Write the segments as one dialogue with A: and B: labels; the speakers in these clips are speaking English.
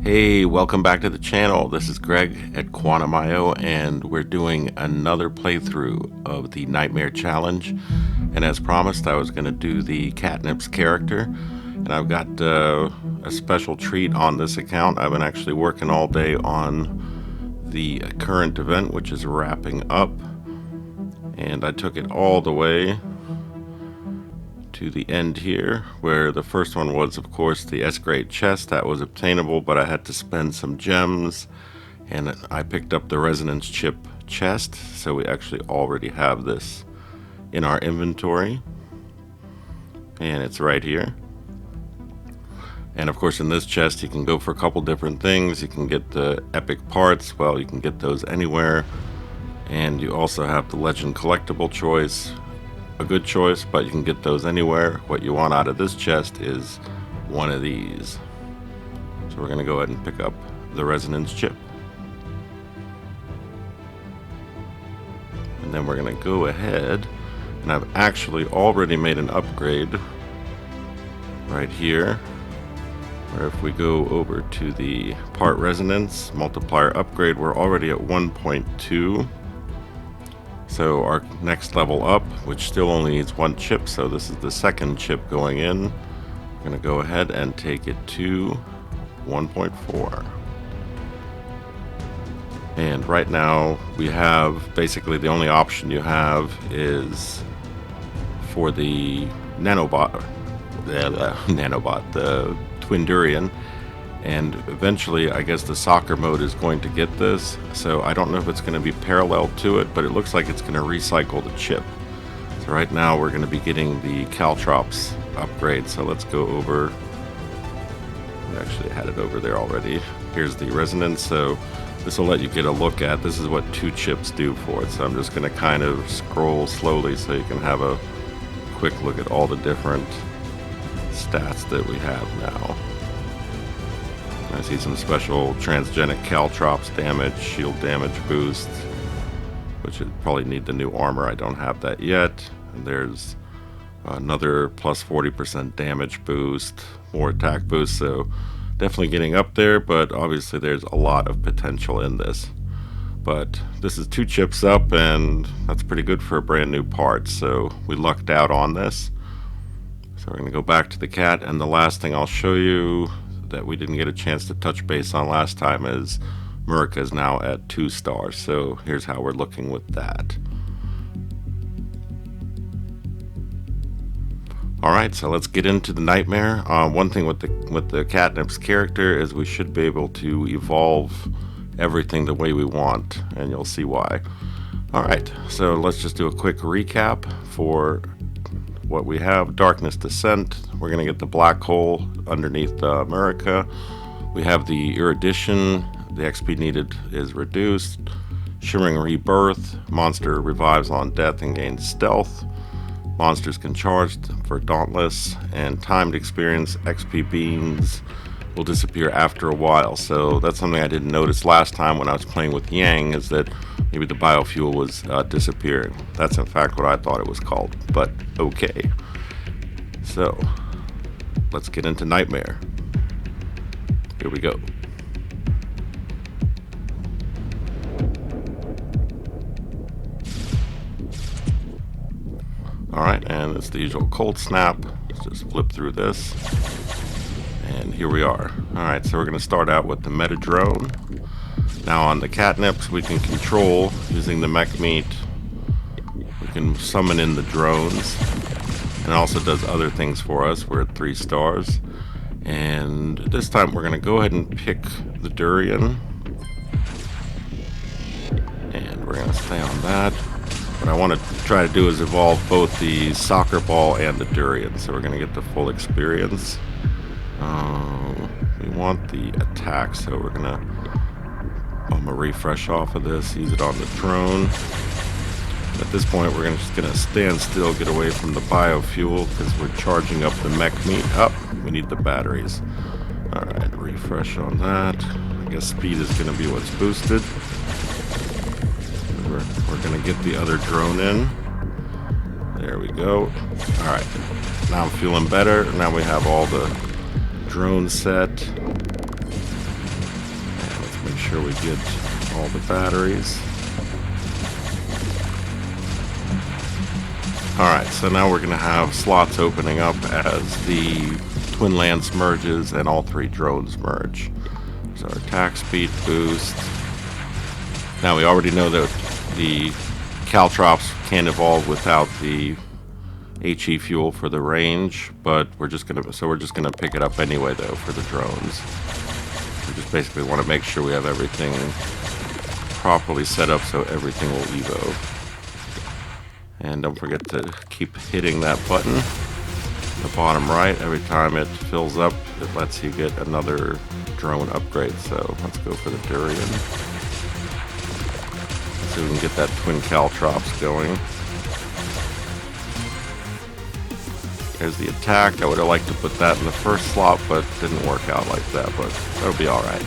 A: Hey, welcome back to the channel. This is Greg at Quantum.io, and we're doing another playthrough of the Nightmare Challenge. And as promised, I was going to do the Catnip's character, and I've got a special treat on this account. I've been actually working all day on the current event, which is wrapping up, and I took it all the way to the end here, where the first one was, of course, the S-grade chest that was obtainable, but I had to spend some gems, and I picked up the resonance chip chest, so we actually already have this in our inventory, and it's right here. And of course, in this chest you can go for a couple different things. You can get the epic parts, well, you can get those anywhere, and you also have the legend collectible choice, a good choice, but you can get those anywhere. What you want out of this chest is one of these. So we're going to go ahead and pick up the resonance chip. And then we're going to go ahead, and I've actually already made an upgrade right here, where if we go over to the part resonance multiplier upgrade, we're already at 1.2. So our next level up, which still only needs one chip, so this is the second chip going in, we're going to go ahead and take it to 1.4. And right now we have basically the only option you have is for the Nanobot, the Twinborn. And eventually, I guess the soccer mode is going to get this, so I don't know if it's going to be parallel to it, but it looks like it's going to recycle the chip. So right now we're going to be getting the Caltrops upgrade, so let's go over. We actually had it over there already. Here's the resonance, so this will let you get a look at, this is what 2 chips do for it. So I'm just going to kind of scroll slowly so you can have a quick look at all the different stats that we have now. I see some special Transgenic Caltrops damage, shield damage boost, which would probably need the new armor. I don't have that yet. And there's another plus 40% damage boost, more attack boost, so definitely getting up there, but obviously there's a lot of potential in this. But this is 2 chips up, and that's pretty good for a brand new part, so we lucked out on this. So we're going to go back to the cat, and the last thing I'll show you that we didn't get a chance to touch base on last time is Murica is now at 2 stars. So here's how we're looking with that. Alright, so let's get into the nightmare. One thing with the Catnip's character is we should be able to evolve everything the way we want, and you'll see why. Alright, so let's just do a quick recap for what we have. Darkness Descent, we're going to get the black hole underneath Murica. We have the erudition, the XP needed is reduced. Shimmering Rebirth, monster revives on death and gains stealth. Monsters can charge for Dauntless, and timed experience XP beams will disappear after a while. So that's something I didn't notice last time when I was playing with Yang, is that maybe the biofuel was disappearing. That's in fact what I thought it was called, but okay. So let's get into Nightmare. Here we go. Alright, and it's the usual cold snap. Let's just flip through this. And here we are. Alright, so we're going to start out with the meta drone. Now on the Catnips, we can control using the mech meat. We can summon in the drones, and it also does other things for us. We're at 3 stars, and this time we're going to go ahead and pick the durian, and we're going to stay on that. What I want to try to do is evolve both the soccer ball and the durian, so we're going to get the full experience. We want the attack, so we're going to refresh off of this, use it on the drone. At this point we're just going to stand still, get away from the biofuel, because we're charging up the mech meat. We need the batteries. Alright, refresh on that. I guess speed is going to be what's boosted. We're going to get the other drone in. There we go. Alright, now I'm feeling better. Now we have all the drone set. sure we get all the batteries. Alright, so now we're going to have slots opening up as the Twin Lance merges and all 3 drones merge. So our attack speed boost. Now we already know that the Caltrops can't evolve without the HE fuel for the range, but we're just gonna pick it up anyway though for the drones. We just basically want to make sure we have everything properly set up so everything will evo. And don't forget to keep hitting that button, the bottom right. Every time it fills up, it lets you get another drone upgrade. So let's go for the Durian. So we can get that Twin Caltrops going. There's the attack. I would have liked to put that in the first slot, but it didn't work out like that, but that'll be alright.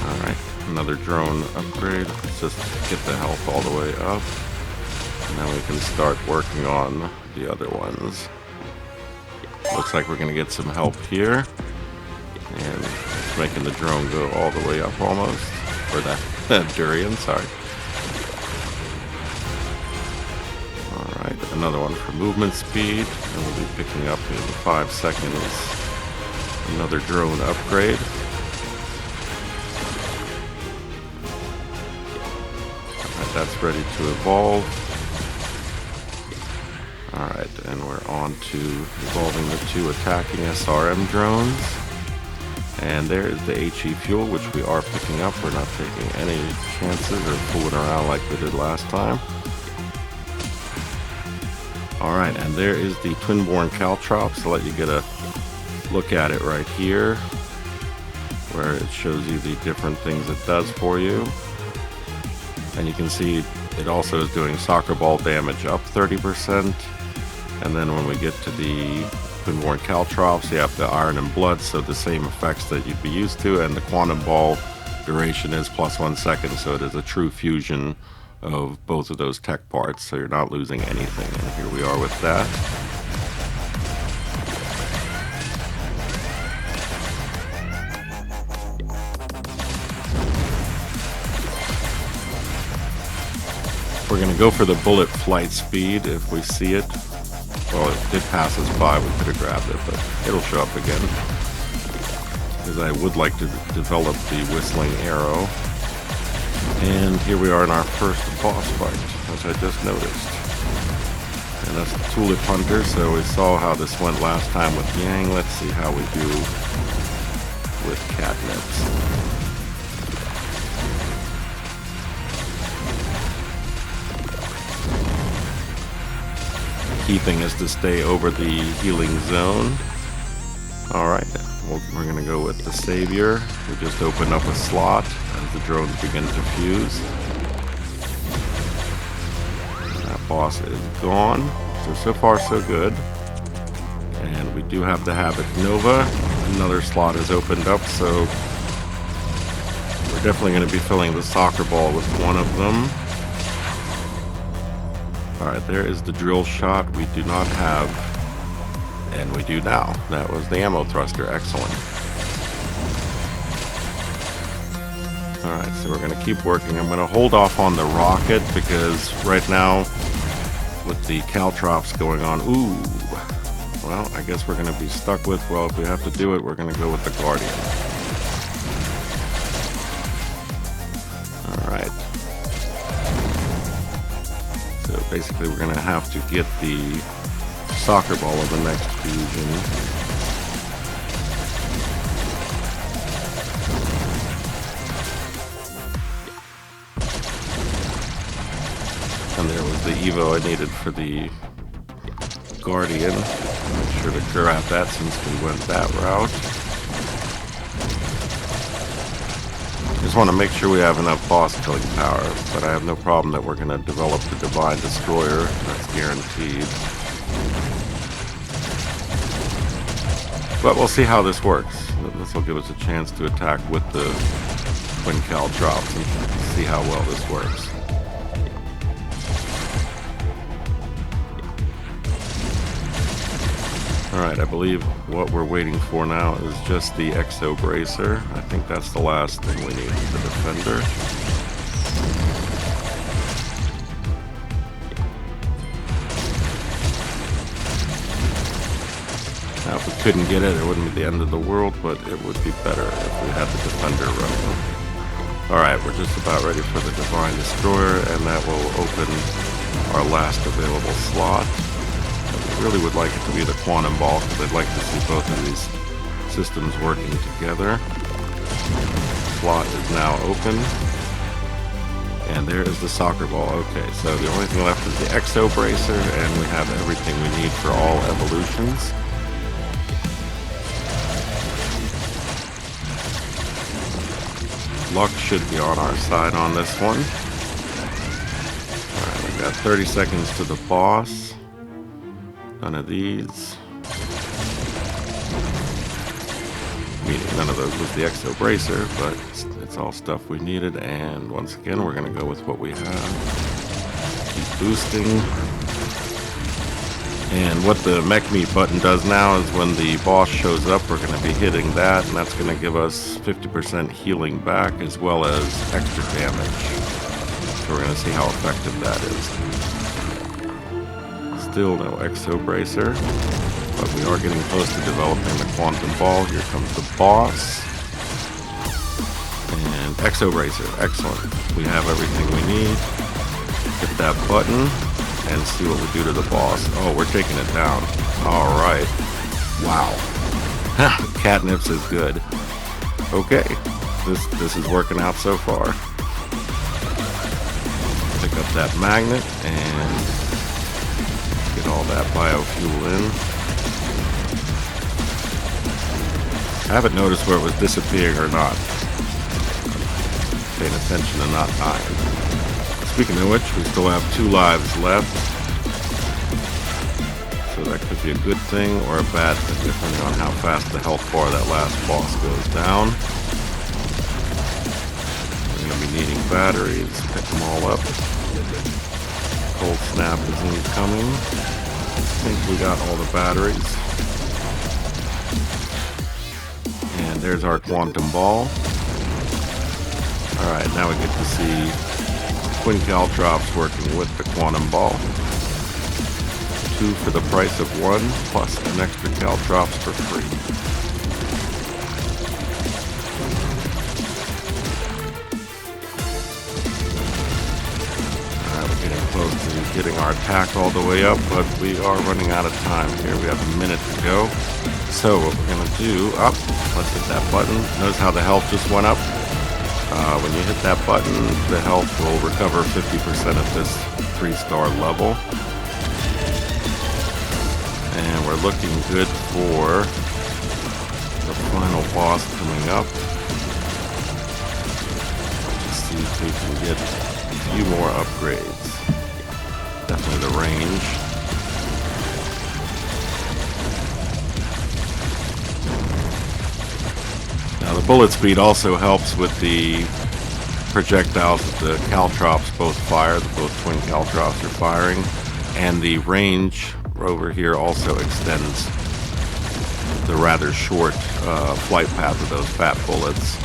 A: Alright, another drone upgrade. Let's just get the health all the way up. And then we can start working on the other ones. Looks like we're going to get some help here. And it's making the drone go all the way up almost. Or that Durian, sorry. Alright, another one for movement speed. And we'll be picking up in 5 seconds another drone upgrade. Alright, that's ready to evolve. Alright, and we're on to evolving the 2 attacking SRM drones. And there is the HE fuel, which we are picking up. We're not taking any chances or fooling around like we did last time. Alright, and there is the Twinborn Caltrops. I'll let you get a look at it right here, where it shows you the different things it does for you. And you can see it also is doing soccer ball damage up 30%. And then when we get to the Twinborn Caltrops, you have the iron and blood, so the same effects that you'd be used to, and the quantum ball duration is +1 second, so it is a true fusion of both of those tech parts, so you're not losing anything. And here we are with that. We're going to go for the bullet flight speed if we see it. Well, it did pass us by, we could have grabbed it, but it'll show up again. Because I would like to develop the whistling arrow. And here we are in our first boss fight, as I just noticed. And that's the Tulip Hunter, so we saw how this went last time with Yang. Let's see how we do with Catnips. Keeping is to stay over the healing zone. Alright, we're going to go with the Savior. We just open up a slot as the drones begin to fuse. That boss is gone. So far so good. And we do have the Havoc Nova. Another slot is opened up, so we're definitely going to be filling the soccer ball with one of them. Alright, there is the drill shot we do not have, and we do now. That was the ammo thruster, excellent. Alright, so we're going to keep working. I'm going to hold off on the rocket, because right now, with the Caltrops going on, ooh, well, I guess we're going to be stuck with, well, if we have to do it, we're going to go with the Guardian. Alright. So basically we're going to have to get the soccer ball of the next fusion. And there was the Evo I needed for the Guardian. Make sure to grab that since we went that route. Just want to make sure we have enough boss killing power, but I have no problem that we're going to develop the Divine Destroyer. That's guaranteed. But we'll see how this works. This will give us a chance to attack with the Twin Caltrops and see how well this works. Alright, I believe what we're waiting for now is just the Exo Bracer. I think that's the last thing we need, the Defender. Now, if we couldn't get it, it wouldn't be the end of the world, but it would be better if we had the Defender running. Alright, we're just about ready for the Divine Destroyer, and that will open our last available slot. I really would like it to be the Quantum Ball, because I'd like to see both of these systems working together. Slot is now open. And there is the Soccer Ball. Okay, so the only thing left is the Exo Bracer, and we have everything we need for all evolutions. Luck should be on our side on this one. Alright, we've got 30 seconds to the boss. None of these. Meaning none of those was the Exo Bracer, but it's all stuff we needed. And once again, we're going to go with what we have. Keep boosting. And what the Mech Meat button does now is when the boss shows up, we're going to be hitting that, and that's going to give us 50% healing back as well as extra damage. So we're going to see how effective that is. Still no Exo Bracer, but we are getting close to developing the Quantum Ball. Here comes the boss. And Exo Bracer, excellent. We have everything we need. Hit that button and see what we do to the boss. Oh, we're taking it down. Alright. Wow. Catnips is good. Okay. This is working out so far. Pick up that magnet and get all that biofuel in. I haven't noticed where it was disappearing or not. Paying attention to not dying. Speaking of which, we still have 2 lives left. So that could be a good thing or a bad thing, depending on how fast the health bar of that last boss goes down. We're going to be needing batteries. Pick them all up. Cold Snap is incoming. I think we got all the batteries. And there's our Quantum Ball. Alright, now we get to see Twin Caltrops working with the Quantum Ball. 2 for the price of 1, plus an extra Caltrops for free. Alright, we're getting close to getting our attack all the way up, but we are running out of time here. We have a minute to go. So what we're going to do, let's hit that button. Notice how the health just went up? When you hit that button, the health will recover 50% of this 3-star level. And we're looking good for the final boss coming up. Let's see if we can get a few more upgrades. Definitely the range. Now the bullet speed also helps with the projectiles that the Caltrops both fire, both Twin Caltrops are firing, and the range over here also extends the rather short flight path of those fat bullets.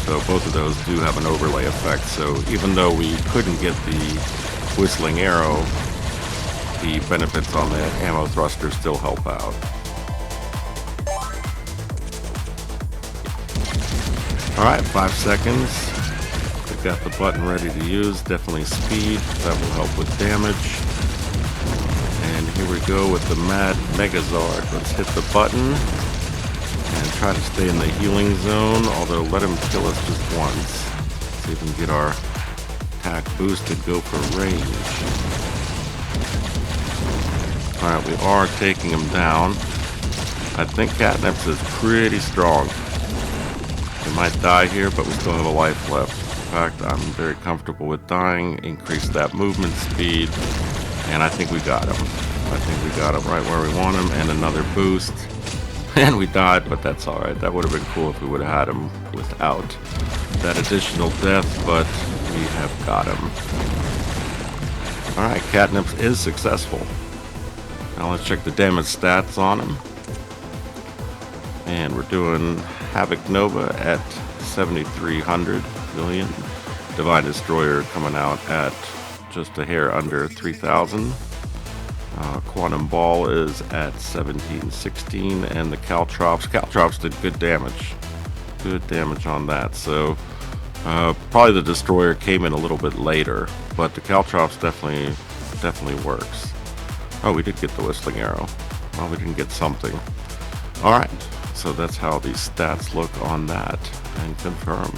A: So both of those do have an overlay effect, so even though we couldn't get the Whistling Arrow, the benefits on the ammo thruster still help out. Alright, 5 seconds. We've got the button ready to use. Definitely speed. That will help with damage. And here we go with the Mad Megazord. Let's hit the button and try to stay in the healing zone, although let him kill us just once. See if we can get our attack boosted, go for range. Alright, we are taking him down. I think Catnips is pretty strong. We might die here, but we still have a life left. In fact, I'm very comfortable with dying. Increase that movement speed, and I think we got him. I think we got him right where we want him, and another boost. And we died, but that's alright. That would have been cool if we would have had him without that additional death, but we have got him. Alright, Catnips is successful. Now let's check the damage stats on him. And we're doing Havoc Nova at 7,300 million. Divine Destroyer coming out at just a hair under 3,000. Quantum Ball is at 1716, and the Caltrops did good damage. Good damage on that. So probably the Destroyer came in a little bit later, but the Caltrops definitely works. Oh, we did get the Whistling Arrow. Well, we didn't get something. Alright, so that's how these stats look on that, and confirm.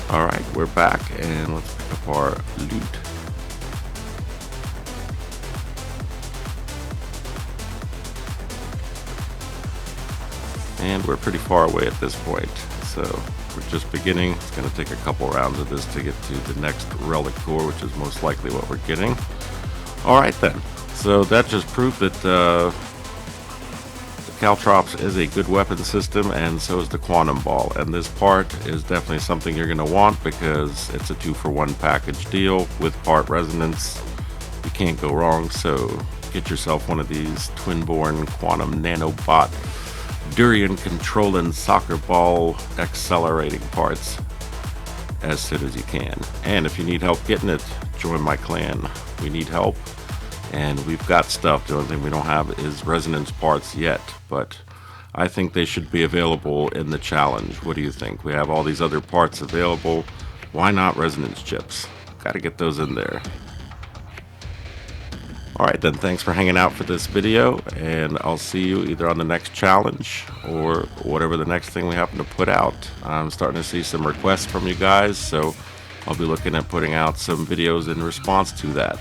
A: Alright, we're back, and let's pick up our loot. And we're pretty far away at this point, so we're just beginning. It's going to take a couple rounds of this to get to the next relic core, which is most likely what we're getting. Alright then, so that just proved that the Caltrops is a good weapon system, and so is the Quantum Ball. And this part is definitely something you're going to want because it's a 2-for-1 package deal with part resonance. You can't go wrong, so get yourself one of these Twinborn Quantum Nanobot Durian controlling soccer ball accelerating parts as soon as you can. And if you need help getting it, join my clan. We need help, and we've got stuff. The only thing we don't have is resonance parts yet, but I think they should be available in the challenge. What do you think? We have all these other parts available. Why not resonance chips? Gotta get those in there. Alright then, thanks for hanging out for this video, and I'll see you either on the next challenge or whatever the next thing we happen to put out. I'm starting to see some requests from you guys, so I'll be looking at putting out some videos in response to that.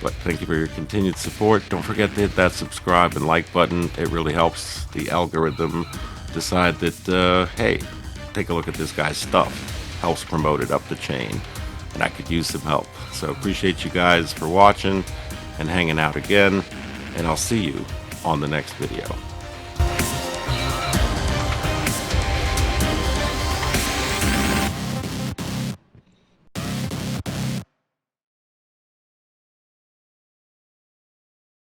A: But thank you for your continued support. Don't forget to hit that subscribe and like button. It really helps the algorithm decide that, hey, take a look at this guy's stuff. Helps promote it up the chain, and I could use some help. So appreciate you guys for watching and hanging out again, and I'll see you on the next video.